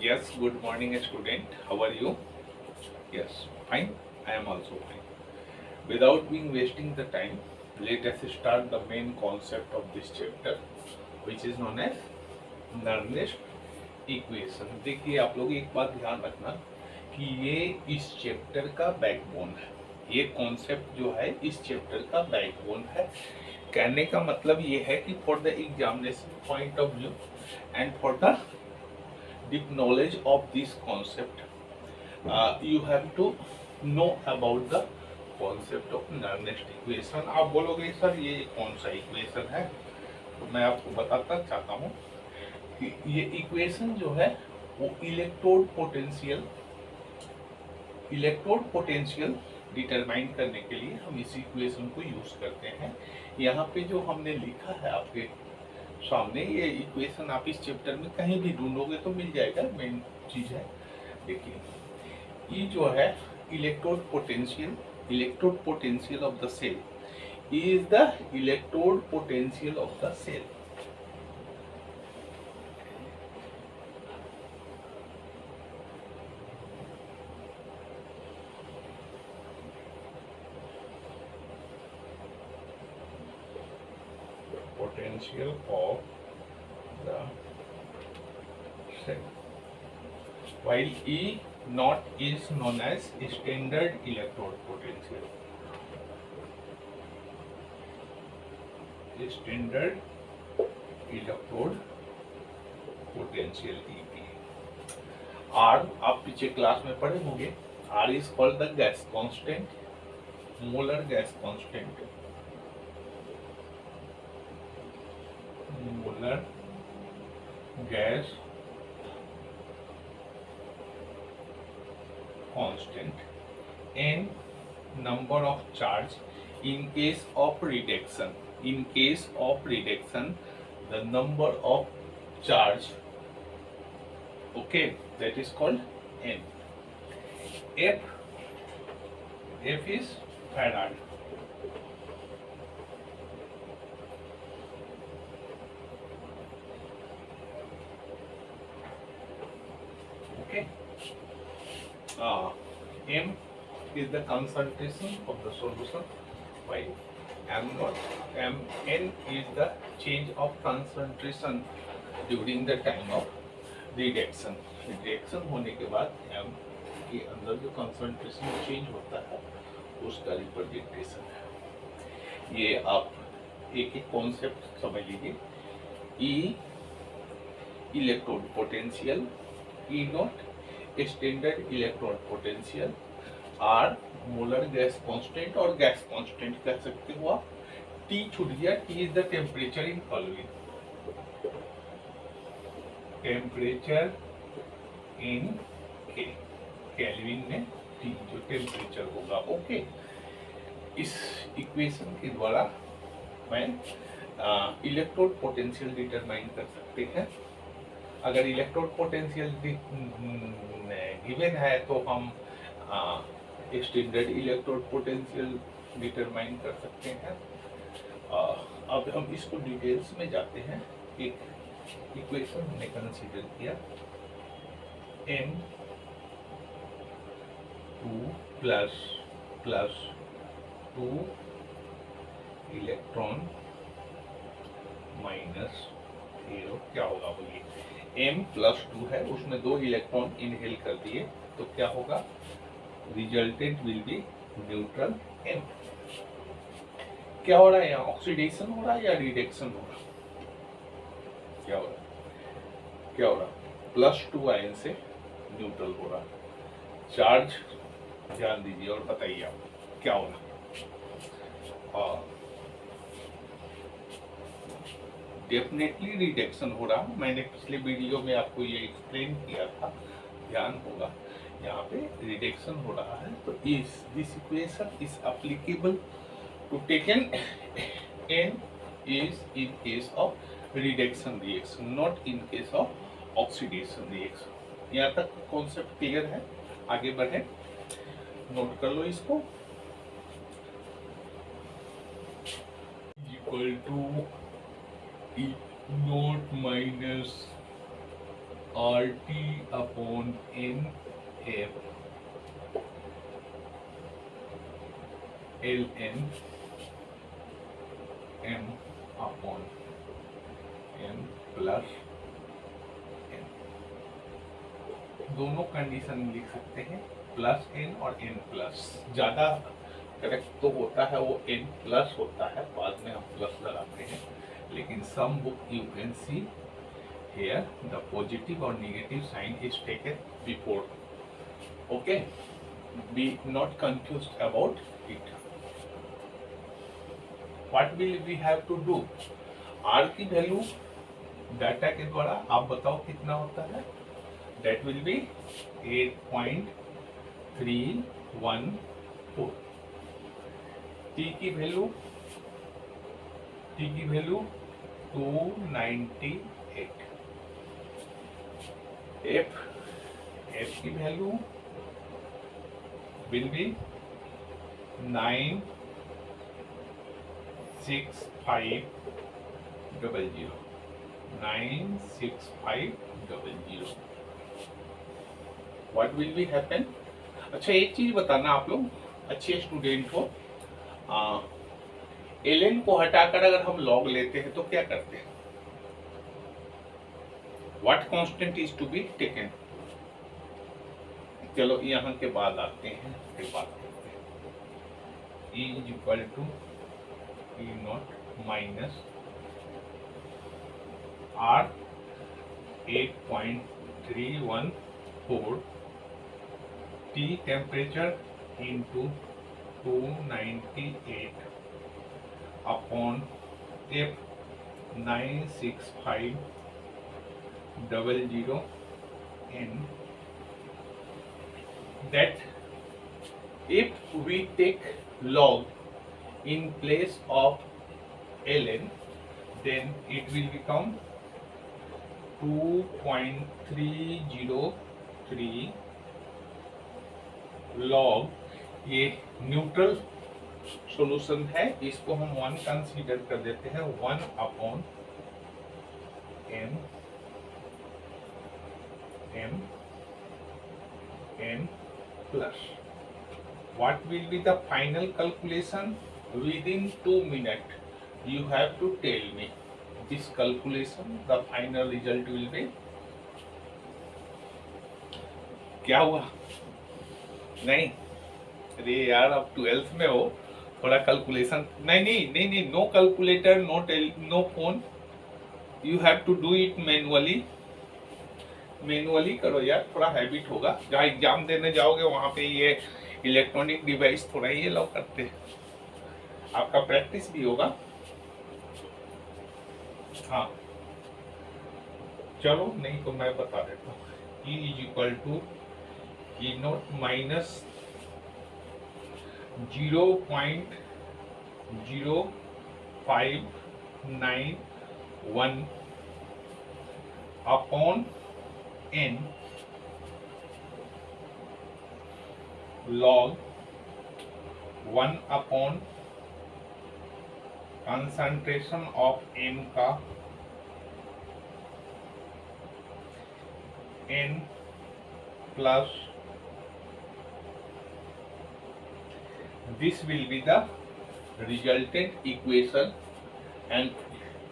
Yes, good morning, student. How are you? Yes, fine. I am also fine. Without being wasting the time, let us start the main concept of this chapter, which is known as Nernst equation. देखिए आप लोग एक बात ध्यान रखना कि ये इस चैप्टर का बैकबोन है। ये कॉन्सेप्ट जो है इस चैप्टर का बैकबोन है। कहने का मतलब ये है कि for the examination point of view and for the deep knowledge of this concept, you have to know about the concept of Nernst equation. आप बोलोगे सर ये कौन सा इक्वेशन है, तो मैं आपको बताता चाहता हूँ कि ये इक्वेशन जो है वो इलेक्ट्रोड पोटेंशियल डिटरमाइन करने के लिए हम इस इक्वेशन को यूज करते हैं। यहाँ पे जो हमने लिखा है आपके सामने, ये इक्वेशन आप इस चैप्टर में कहीं भी ढूंढोगे तो मिल जाएगा। मेन चीज है, देखिए ये जो है electrode potential of the cell is the electrode potential of the cell. Potential of the cell, while E naught is known as standard electrode potential. Standard electrode potential EP. R आप पीछे class में पढ़े होंगे। R is called the gas constant, molar gas constant. Molar gas constant and number of charge in case of reduction. In case of reduction, the number of charge, okay, that is called N. F is Farad. Okay. M is the concentration of the solution, while Mn is the change of concentration during the time of reduction. Reduction होने के बाद M के अंदर जो concentration change होता है उसका representation है। ये आप एक एक कॉन्सेप्ट समझ लीजिए। E electrode potential, E not standard electron potential, R molar gas constant और गैस कांस्टेंट कह सकते हो आप। T छूट गया, T is the temperature in kelvin, temperature in K, kelvin में T जो टेम्परेचर होगा। ओके, इस इक्वेशन के द्वारा मैं इलेक्ट्रोड पोटेंशियल डिटरमाइन कर सकते हैं। अगर इलेक्ट्रोड पोटेंशियल गिवन है तो हम स्टैंडर्ड इलेक्ट्रोड पोटेंशियल डिटरमाइन कर सकते हैं। अब हम इसको डिटेल्स में जाते हैं। एक इक्वेशन हमने कंसीडर किया, N2 प्लस 2 इलेक्ट्रॉन माइनस 0, क्या होगा बोलिए। M+2 है, उसमें 2 इलेक्ट्रॉन इनहेल कर दिए तो क्या होगा, resultant will be neutral M। क्या हो रहा है यहाँ, ऑक्सीडेशन हो रहा है या रिडक्शन हो रहा है, क्या हो रहा है, +2 आयन से न्यूट्रल हो रहा है। चार्ज ध्यान दीजिए और बताइए आप क्या हो रहा है। डेफिनेटली रिडक्शन हो रहा है। मैंने पिछले वीडियो में आपको ये एक्सप्लेन किया था, ध्यान होगा, यहाँ पे रिडक्शन हो रहा है। तो this equation is applicable to taken N is in case of reduction reaction, not in case of oxidation reaction. यहाँ तक कॉन्सेप्ट क्लियर है, आगे बढ़े, नोट कर लो इसको। Equal to E naught minus R T upon N F L N M upon N plus N. दोनों condition लिख सकते हैं, प्लस एन और एन प्लस। ज़्यादा करेक्ट तो होता है वो एन प्लस होता है, बाद में हम प्लस लगाते हैं, लेकिन some book you can see here the positive और negative sign is taken before. Okay, be not confused about it. What will we have to do? R की वैल्यू डाटा के द्वारा आप बताओ कितना होता है? दैट विल बी 8.314। टी की वैल्यू 298। एफ की value will be 96500। 96500। What will be happen? अच्छा, एक चीज बताना, आप लोग अच्छे स्टूडेंट हो, ln को हटाकर अगर हम log लेते हैं तो क्या करते हैं? What constant is to be taken? चलो यहाँ के बाद आते हैं, फिर बात करते हैं। E is equal to E naught minus R 8.314 T temperature into 298 upon F 96500 N। That if we take log in place of ln, then it will become 2.303 log। ये न्यूट्रल सॉल्यूशन है, इसको हम 1 कंसीडर कर देते हैं। 1 upon m plus what will be the final calculation? Within 2 minutes you have to tell me this calculation, the final result will be। क्या हुआ? नहीं, अरे यार अब 12th में हो, थोड़ा कैलकुलेशन। नहीं, no calculator, no phone, you have to do it manually करो यार, थोड़ा हैबिट होगा। जहाँ एग्जाम देने जाओगे वहां पे ये इलेक्ट्रॉनिक डिवाइस थोड़ा ही अलाउ करते हैं, आपका प्रैक्टिस भी होगा। हाँ चलो, नहीं तो मैं बता देता हूँ। E is equal to E naught minus 0.0591 upon n log 1 upon concentration of m का n plus this will be the resultant equation and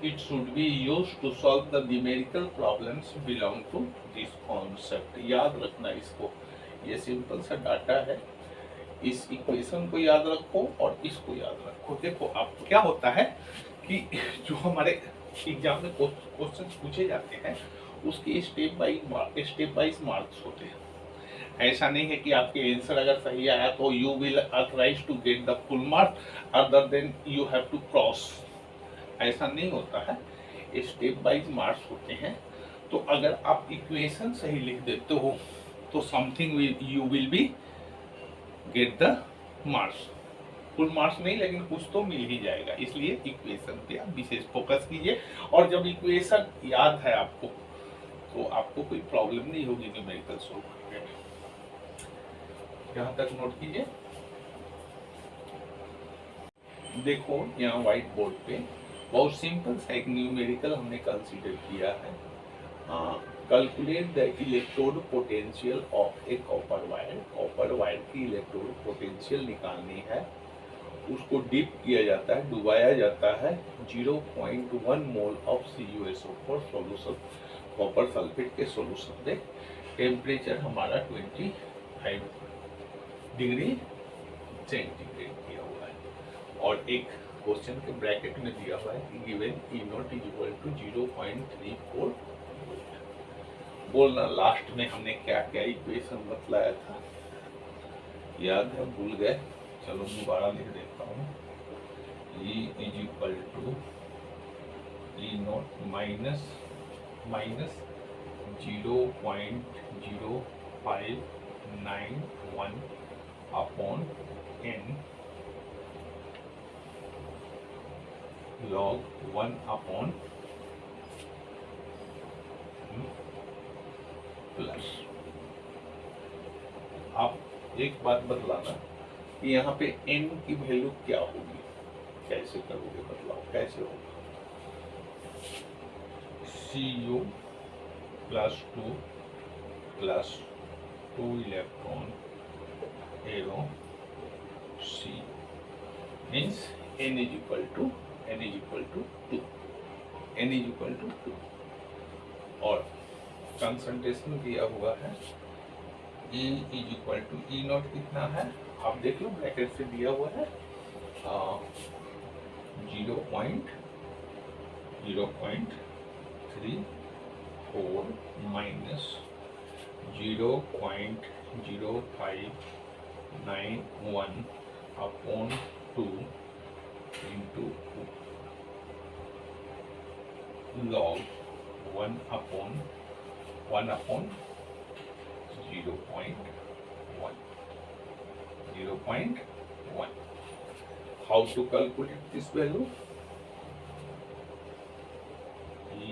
it should be used to solve the numerical problems belong to this concept। याद रखना इसको, ये simple सा data है, इस equation को याद रखो और इसको याद रखो। देखो अब क्या होता है कि जो हमारे एग्जाम में क्वेश्चन पूछे जाते हैं उसके स्टेप बाय मार्क्स होते हैं। ऐसा नहीं है कि आपके आंसर अगर सही आया तो you will authorise to get the full marks, other than you have to cross. ऐसा नहीं होता है, स्टेप बाय मार्क्स होते हैं। तो अगर आप इक्वेशन सही लिख देते हो तो something you will be get the marks. Full marks नहीं, लेकिन कुछ तो मिल ही जाएगा। इसलिए इक्वेशन पे आप विशेष फोकस कीजिए, और जब इक्वेशन याद है आपको तो आपको कोई प्रॉब्लम नहीं होगी न्यूमेरिकल सॉल्व करने में। यहाँ तक नोट कीजिए। देखो यहाँ व्हाइट बोर्ड पे बहुत सिंपल सा एक न्यूमेरिकल हमने कंसीडर किया है। Calculate the electrode potential of A copper wire. Copper wire की इलेक्ट्रोड पोटेंशियल निकालनी है, उसको डिप किया जाता है, डुबाया जाता है 0.1 mole of CuSO4 solution copper sulphate के सॉल्यूशन में। टेम्परेचर हमारा 25 डिग्री सेंटीग्रेड दिया हुआ है और एक क्वेश्चन के ब्रैकेट में दिया हुआ है कि given E0 is equal to 0.34। बोलना लास्ट में हमने क्या क्या इक्वेशन बतलाया था, याद है, भूल गए, चलो दोबारा लिख देता हूँ। E is equal to E0 minus 0.0591 upon n log 1 upon plus. आप एक बात बतलाना कि यहाँ पे n की वैल्यू क्या होगी, कैसे करोगे, बतलाओ कैसे होगा। Cu plus 2 plus 2 electron arrow C means n is equal to 2, n is equal to 2 और कंसंट्रेशन दिया हुआ है E is equal to E0 कितना है आप देख लो, ब्रैकेट से दिया हुआ है 0.34 minus 0.0591 upon 2 into log 1 upon 0.1 How to calculate this value? E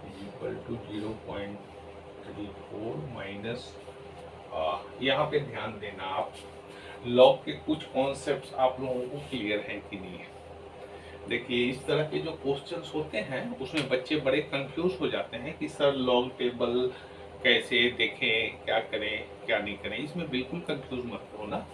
is equal to 0.34 minus, यहाँ पे ध्यान देना आप, लॉग के कुछ कॉन्सेप्ट्स आप लोगों को क्लियर हैं कि नहीं है। देखिए इस तरह के जो क्वेश्चंस होते हैं उसमें बच्चे बड़े कंफ्यूज हो जाते हैं कि सर लॉग टेबल कैसे देखें, क्या करें क्या नहीं करें। इसमें बिल्कुल कंफ्यूज मत होना,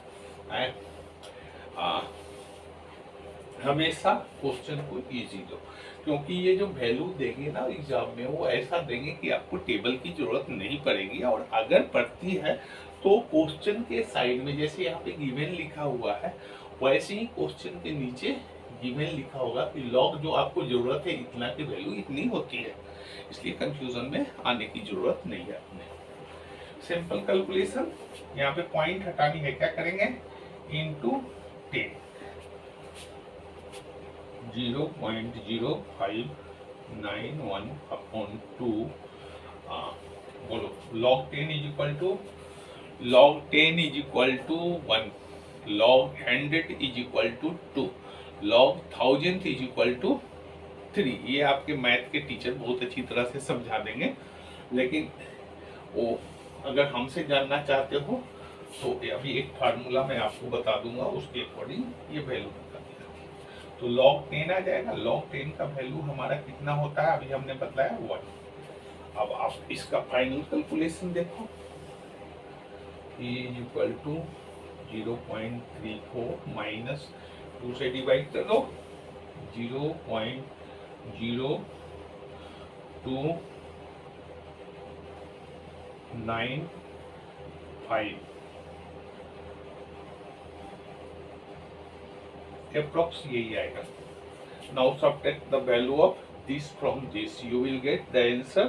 हमेशा क्वेश्चन को इजी दो, क्योंकि ये जो वैल्यू देंगे ना एग्जाम में वो ऐसा देंगे कि आपको टेबल की जरूरत नहीं पड़ेगी, और अगर पड़ती है तो क्वेश्चन के साइड में जैसे यहाँ पे गिवन लिखा हुआ है वैसे ही क्वेश्चन के नीचे गिवन लिखा होगा कि लॉग जो आपको जरूरत है इतना की वैल्यू इतनी होती है, इसलिए कंफ्यूजन में आने की जरूरत नहीं है। अपने सिंपल कैलकुलेशन, यहाँ पे पॉइंट हटानी है, क्या करेंगे इनटू 10 0.0591 अपॉन 2 बोलो log 10 is equal to 1, log 100 is equal to 2, log 1000 is equal to 3। ये आपके मैथ के टीचर बहुत अच्छी तरह से समझा देंगे, लेकिन वो अगर हमसे जानना चाहते हो तो अभी एक फार्मूला मैं आपको बता दूंगा, उसके अकॉर्डिंग ये वैल्यू बता देगा। तो log 10 आ जाएगा, log 10 का वैल्यू हमारा कितना होता है अभी हमने बताया 1। अब आप इसका फाइनल कैलकुलेशन देखो, E is equal to 0.34 minus 2 से डिवाइड कर दो 0.0295 अप्रॉक्स यही आएगा। Now subtract the value of this from this, you will get the answer.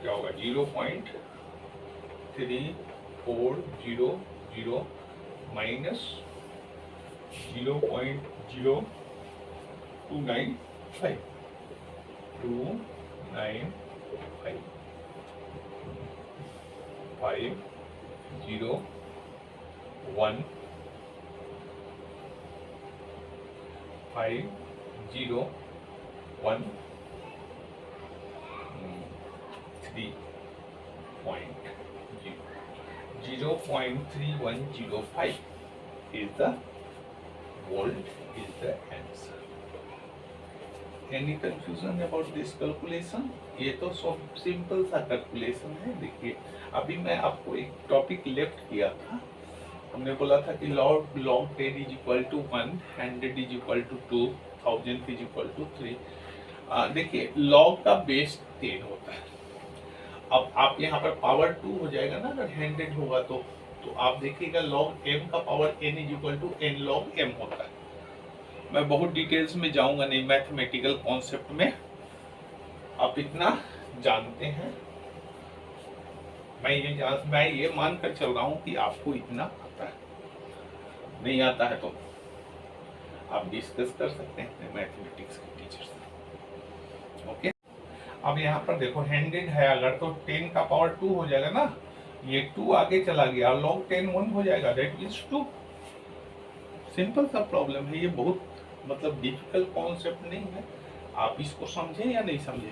क्या होगा 0.3400 minus 0.0295 501 501 0.3105 is the volt is the answer. Any confusion about this calculation? ये तो simple सा कैलकुलेशन है। देखिए अभी मैं आपको एक टॉपिक लेफ्ट किया था, हमने बोला था कि log 10 is equal to 1, 100 is equal to 2, 1000 is equal to 3। देखिए log का बेस 10 होता है। अब आप यहाँ पर पावर 2 हो जाएगा ना अगर 100 होगा तो आप देखिएगा log m का power n is equal to n log m होता है। मैं बहुत डिटेल्स में जाऊंगा नहीं मैथमेटिकल कॉन्सेप्ट में, आप इतना जानते हैं। मैं ये मानकर चल रहा हूं कि आपको इतना आता है। नहीं आता है तो आप डिस्कस कर सकते हैं मैथमेटिक्स के टीचर से। ओके, अब यहाँ पर देखो 100 है अगर तो 10 का पावर 2 हो जाएगा ना, ये 2 आगे चला गया, log 10 1 हो जाएगा, दैट मींस 2। सिंपल सा प्रॉब्लम है ये, बहुत मतलब डिफिकल्ट कॉन्सेप्ट नहीं है। आप इसको समझे या नहीं समझे?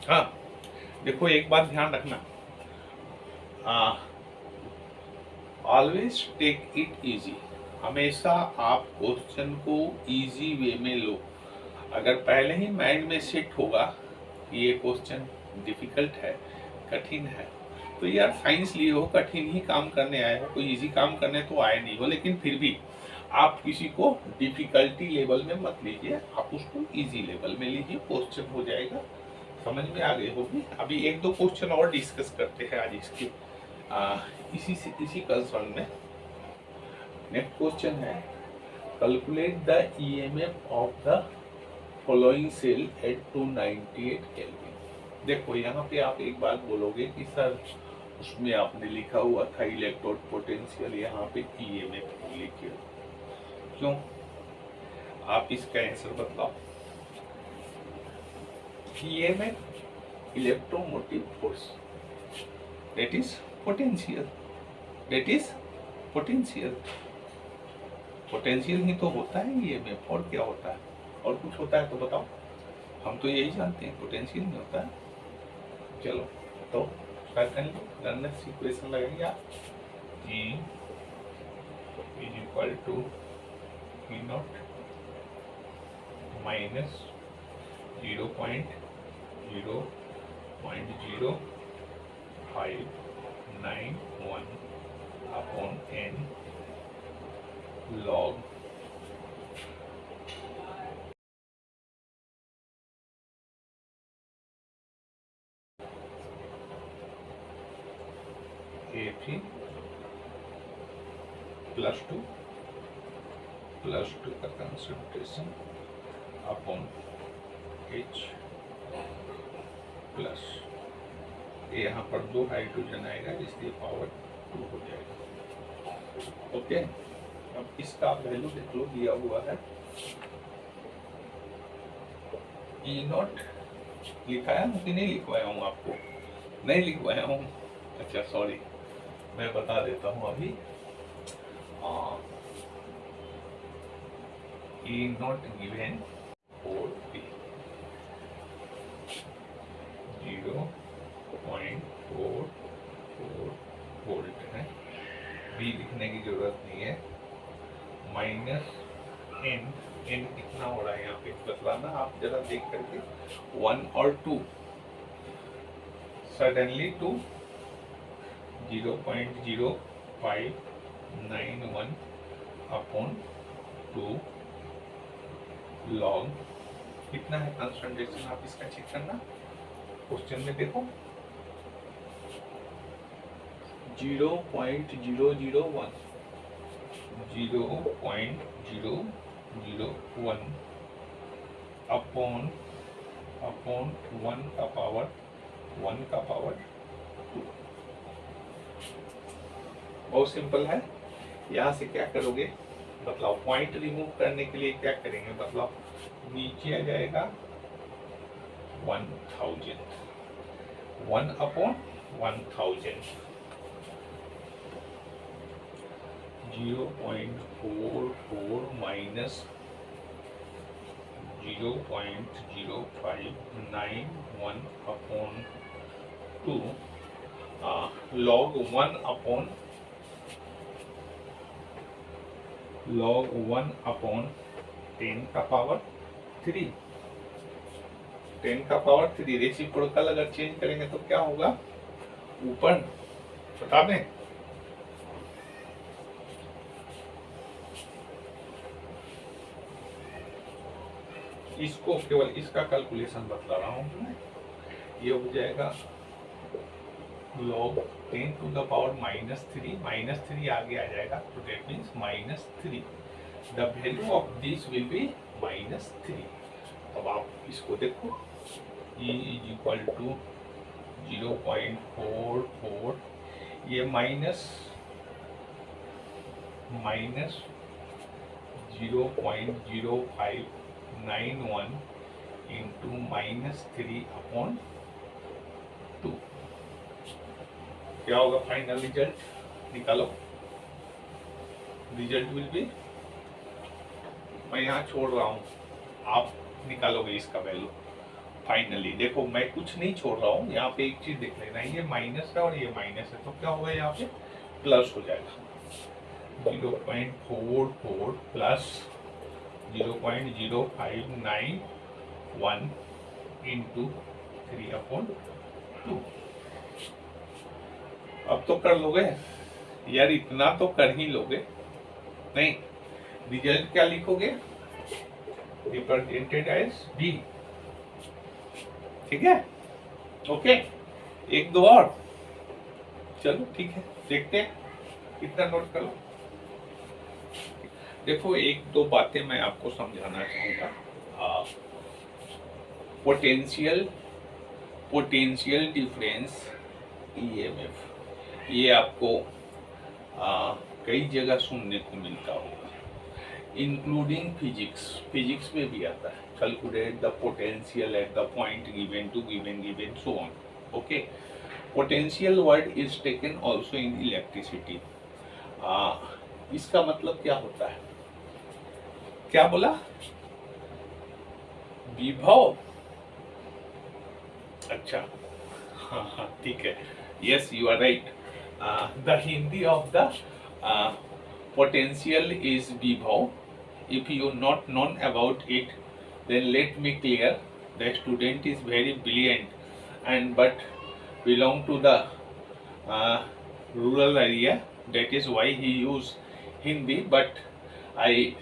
हाँ देखो एक बात ध्यान रखना, ऑलवेज टेक इट इजी। हमेशा आप क्वेश्चन को इजी वे में लो। अगर पहले ही माइंड में सेट होगा कि ये क्वेश्चन डिफिकल्ट है, कठिन है, तो यार साइंस लिए हो, कठिन ही काम करने आए हो, कोई इजी काम करने तो आए नहीं हो, लेकिन फिर भी आप किसी को डिफिकल्टी लेवल में मत लीजिए, आप उसको इजी लेवल में लीजिए, क्वेश्चन हो जाएगा। समझ में आ गई होगी। अभी एक दो क्वेश्चन और डिस्कस करते हैं आज इसके इसी कंसर्न में। नेक्स्ट क्वेश्चन है, calculate the EMF of the following cell at 298 Kelvin. देखो यहाँ पे आप एक बात बोलोगे कि सर उसमें आपने लिखा हुआ था इलेक्ट्रोड पोटेंशियल, यहाँ पे ईएमएफ लिखिए, क्यों? आप इसका आंसर बताओ। EMF electromotive force, that is potential, that is potential. Potential ही तो होता है ईएमएफ, और क्या होता है? और कुछ होता है तो बताओ, हम तो यही जानते हैं पोटेंशियल नहीं होता है। चलो तो रननेस इक्वेशन लगाएंगे आप, E is equal to E naught minus 0.0591 upon n log AP plus two का कंसंट्रेशन अपॉन H प्लस, यहाँ पर 2 हाइड्रोजन आएगा इसलिए पावर 2 हो जाएगा। ओके, अब इसका वैल्यू देख लो, दिया हुआ है E नॉट। लिखाया हूँ कि नहीं लिखवाया हूँ आपको? नहीं लिखवाया हूँ, अच्छा सॉरी, मैं बता देता हूँ अभी। E not given 4P 0.44 volt है, बी लिखने की जरूरत नहीं है, माइनस n कितना हो रहा है यहाँ पे बतलाना आप जरा देख करके, 1 और 2, सडनली 2, 0.0591 अपॉन 2 लॉग कितना है कंसंट्रेशन, आप इसका चेक करना क्वेश्चन में देखो, 0.001 अपॉन 1 का पावर 2। बहुत सिंपल है। यहाँ से क्या करोगे बतलाओ, पॉइंट रिमूव करने के लिए क्या करेंगे बतलाओ, नीचे आ जाएगा 1000, 1 upon 1000, 0.44 minus 0.0591 upon 2 log 1 upon 10 का पावर 3, 10 का पावर 3। रेसिप्रोकल अगर चेंज करेंगे तो क्या होगा, ऊपर बता दें, इसको केवल इसका कैलकुलेशन बता रहा हूं मैं। ये हो जाएगा log 10 टू द पावर -3, -3 आगे आ जाएगा तो that means -3। The value of this will be -3। अब आप इसको देखो, e इज इक्वल टू 0.44, ये माइनस 0.0591 इंटू -3/2। क्या होगा फाइनल रिजल्ट निकालो। रिजल्ट विल बी, मैं यहाँ छोड़ रहा हूँ, आप निकालोगे इसका वैल्यू फाइनली। देखो मैं कुछ नहीं छोड़ रहा हूँ, यहाँ पे एक चीज देख लेना, ये माइनस है और ये माइनस है, तो क्या होगा यहाँ पे प्लस हो जाएगा। 0.44 प्लस 0.0591 इंटू 3/2। अब तो कर लोगे यार, इतना तो कर ही लोगे। नहीं, रिजल्ट क्या लिखोगे, रिप्रेजेंटेड एज बी। ठीक है, ओके, एक दो और, चलो ठीक है, देखते हैं कितना नोट कर लो। देखो एक दो बातें मैं आपको समझाना चाहूंगा। पोटेंशियल डिफरेंस ईएमएफ, ये आपको कई जगह सुनने को मिलता होगा, इंक्लूडिंग फिजिक्स में भी आता है। Calculate the potential at the point given to given so on. Okay, potential word is taken also in electricity. इसका मतलब क्या होता है, क्या बोला, विभव। अच्छा, हाँ ठीक है, yes you are right. The Hindi of the potential is Vibhav. If you not known about it, then let me clear. The student is very brilliant and but belong to the rural area. That is why he use Hindi. But I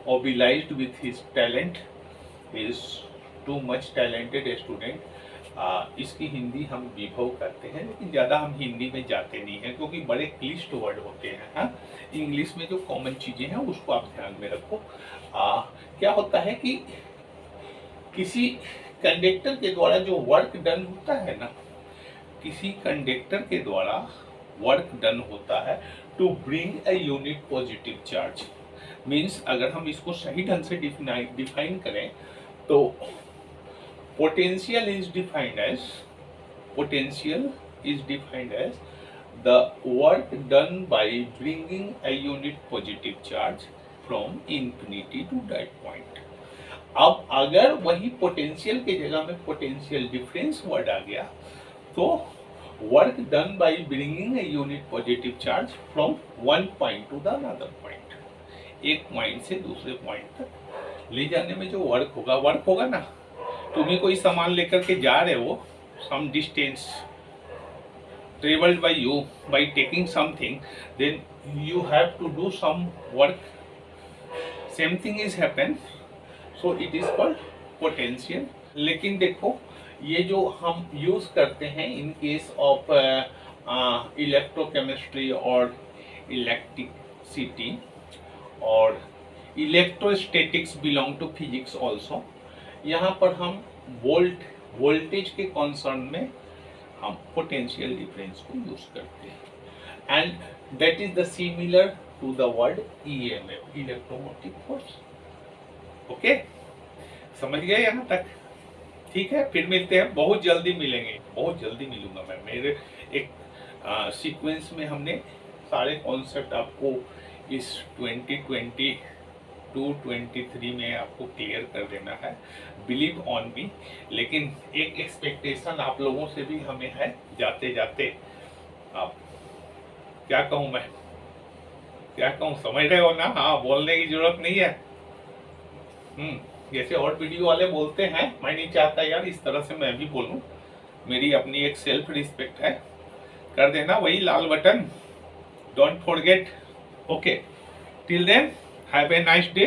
obliged with his talent. He is too much talented student. इसकी हिंदी हम विभव करते हैं, लेकिन ज़्यादा हम हिंदी में जाते नहीं हैं क्योंकि बड़े क्लिष्ट वर्ड होते हैं। हाँ, इंग्लिश में जो कॉमन चीज़ें हैं उसको आप ध्यान में रखो। क्या होता है कि किसी कंडक्टर के द्वारा जो वर्क डन होता है ना, किसी कंडक्टर के द्वारा वर्क डन होता है to bring a unit positive charge. Means अगर हम इसको सही ढंग से डिफाइन करें तो potential is defined as the work done by bringing a unit positive charge from infinity to that point। अब अगर वही पोटेंशियल के जगह में पोटेंशियल डिफरेंस वर्ड आ गया तो work done by bringing a unit positive charge from one point two the another point, एक point से दूसरे पॉइंट तक ले जाने में जो वर्क होगा ना, तुम्हें कोई सामान लेकर के जा रहे हो, some distance traveled by you by taking something, then you have to do some work, same thing is happen, so it is called potential। लेकिन देखो ये जो हम यूज करते हैं इन केस ऑफ इलेक्ट्रोकेमिस्ट्री और इलेक्ट्रिसिटी और electrostatics belong to physics also, यहाँ पर हम वोल्टेज के कॉन्सर्न में हम पोटेंशियल डिफरेंस को यूज करते हैं and that is the similar to the word EMF, electromotive force. Okay, समझ गए यहाँ तक? ठीक है, फिर मिलते हैं, बहुत जल्दी मिलेंगे, बहुत जल्दी मिलूंगा मैं। मेरे एक सीक्वेंस में हमने सारे कॉन्सेप्ट आपको इस 2022-23 में आपको क्लियर कर देना है, बिलीव ऑन मी। लेकिन एक एक्सपेक्टेशन आप लोगों से भी हमें है, जाते जाते आप क्या कहूँ मैं, क्या कहूँ, समझ रहे हो ना? हाँ, बोलने की जरूरत नहीं है। जैसे और वीडियो वाले बोलते हैं, मैं नहीं चाहता यार इस तरह से मैं भी बोलूं। मेरी अपनी एक सेल्फ रिस्पेक्ट है। कर देना वही लाल button, don't forget. Okay, till then have a nice day.